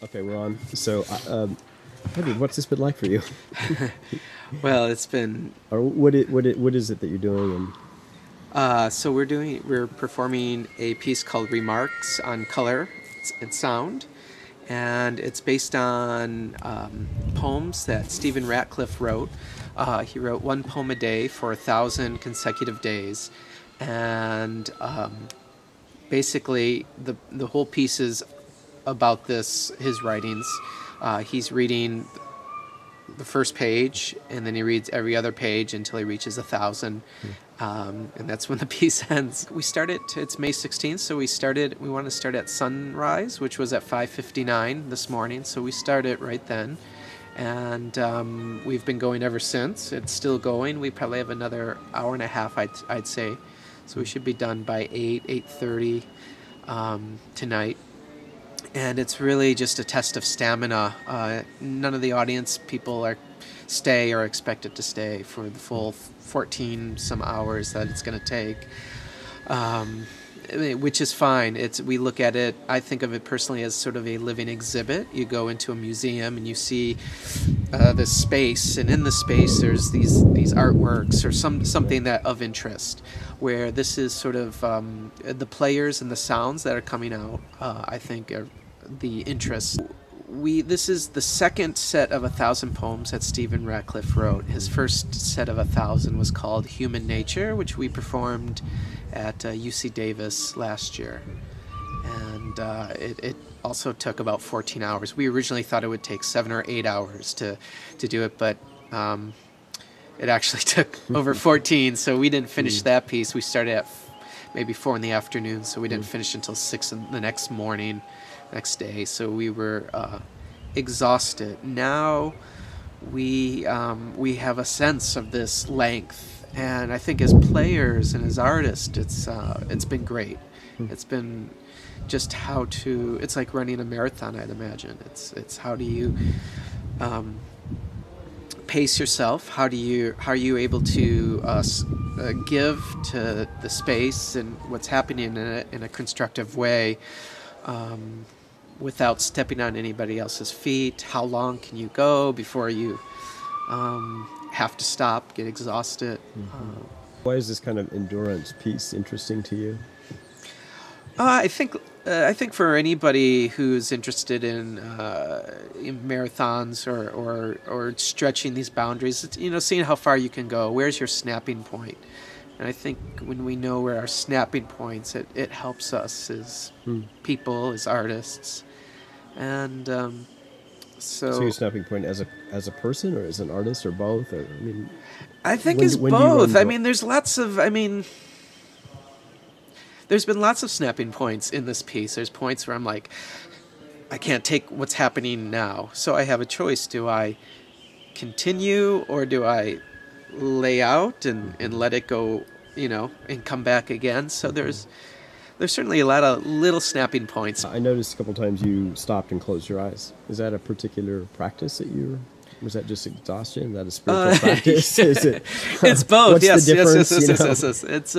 Okay, we're on. So, Heather, what's this been like for you? Well, it's been Or what is it that you're doing? so we're performing a piece called Remarks on Color and Sound, and it's based on poems that Stephen Ratcliffe wrote. He wrote one poem a day for 1,000 consecutive days, and basically the whole piece is about his writings. He's reading the first page, and then he reads every other page until he reaches 1,000, and that's when the piece ends. We started. It's May 16th, so we wanted to start at sunrise, which was at 5:59 this morning. So we started right then, and we've been going ever since. It's still going. We probably have another hour and a half, I'd say. So we should be done by 8:30 tonight. And it's really just a test of stamina. None of the audience people are expected to stay for the full 14 some hours that it's going to take, which is fine. We look at it. I think of it personally as sort of a living exhibit. You go into a museum and you see this space, and in the space there's these artworks or something that of interest. Where this is sort of the players and the sounds that are coming out. I think are the interest. This is the second set of 1,000 poems that Stephen Ratcliffe wrote. His first set of 1,000 was called Human Nature, which we performed at UCDavis last year, and it also took about 14 hours. We originally thought it would take 7 or 8 hours to do it, but it actually took over 14, so we didn't finish that piece. We started at maybe 4 in the afternoon, so we didn't finish until 6 in the next day. So we were exhausted. Now we have a sense of this length, and I think as players and as artists, it's been great. It's been just it's like running a marathon, I'd imagine. It's how do you pace yourself? How are you able to give to the space and what's happening in a constructive way, without stepping on anybody else's feet? How long can you go before you have to stop, get exhausted? Why is this kind of endurance piece interesting to you? I think for anybody who's interested in marathons or stretching these boundaries, it's, seeing how far you can go. Where's your snapping point? And I think when we know where our snapping points, it helps us as people, as artists. And So your snapping point as a person, or as an artist, or both? Or I think it's both. There's been lots of snapping points in this piece. There's points where I'm like, I can't take what's happening now. So I have a choice. Do I continue, or do I lay out and let it go, and come back again? So there's certainly a lot of little snapping points. I noticed a couple times you stopped and closed your eyes. Is that a particular practice was that just exhaustion? Is that a spiritual practice? Is it? It's both. What's Yes, the difference, yes. It's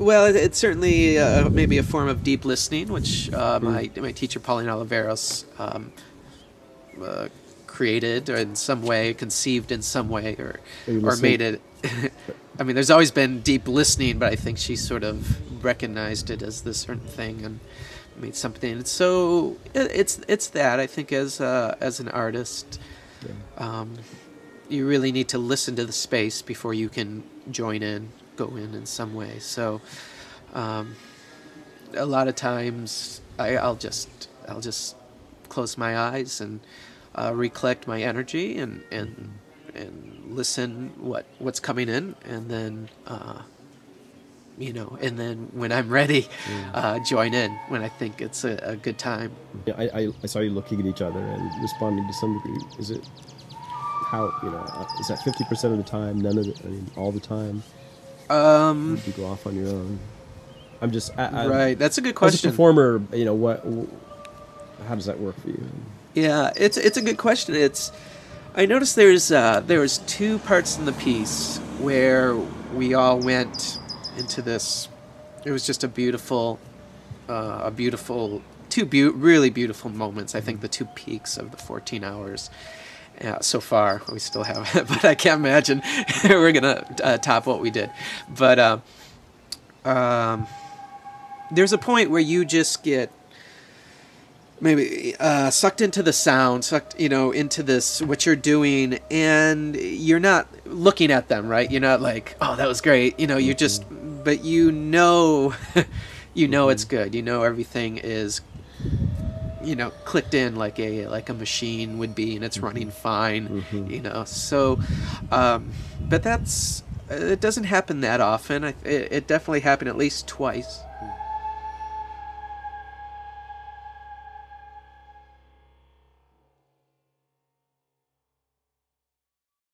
well, it's certainly maybe a form of deep listening, which my teacher Pauline Oliveros created, or in some way conceived in some way, or made it. I mean, there's always been deep listening, but I think she sort of recognized it as this certain thing and made something. And so it's that, I think, as an artist, you really need to listen to the space before you can go in some way. So a lot of times I'll just close my eyes and recollect my energy and listen what's coming in, and then and then when I'm ready, join in when I think it's a good time. Yeah, I saw you looking at each other and responding to some degree. Is it is that 50% of the time? None of it? I mean, all the time? You go off on your own. I'm just right. That's a good question. As a performer, how does that work for you? Yeah, it's a good question. I noticed there was 2 parts in the piece where we all went into this. It was just a beautiful two really beautiful moments. I think the two peaks of the 14 hours. So far, we still have it, but I can't imagine we're gonna top what we did. But there's a point where you just get maybe sucked into the sound, sucked, into this what you're doing, and you're not looking at them, right? You're not like, oh, that was great, you're just, but it's good. Everything is clicked in like a machine would be, and it's running fine. So but it doesn't happen that often. It definitely happened at least twice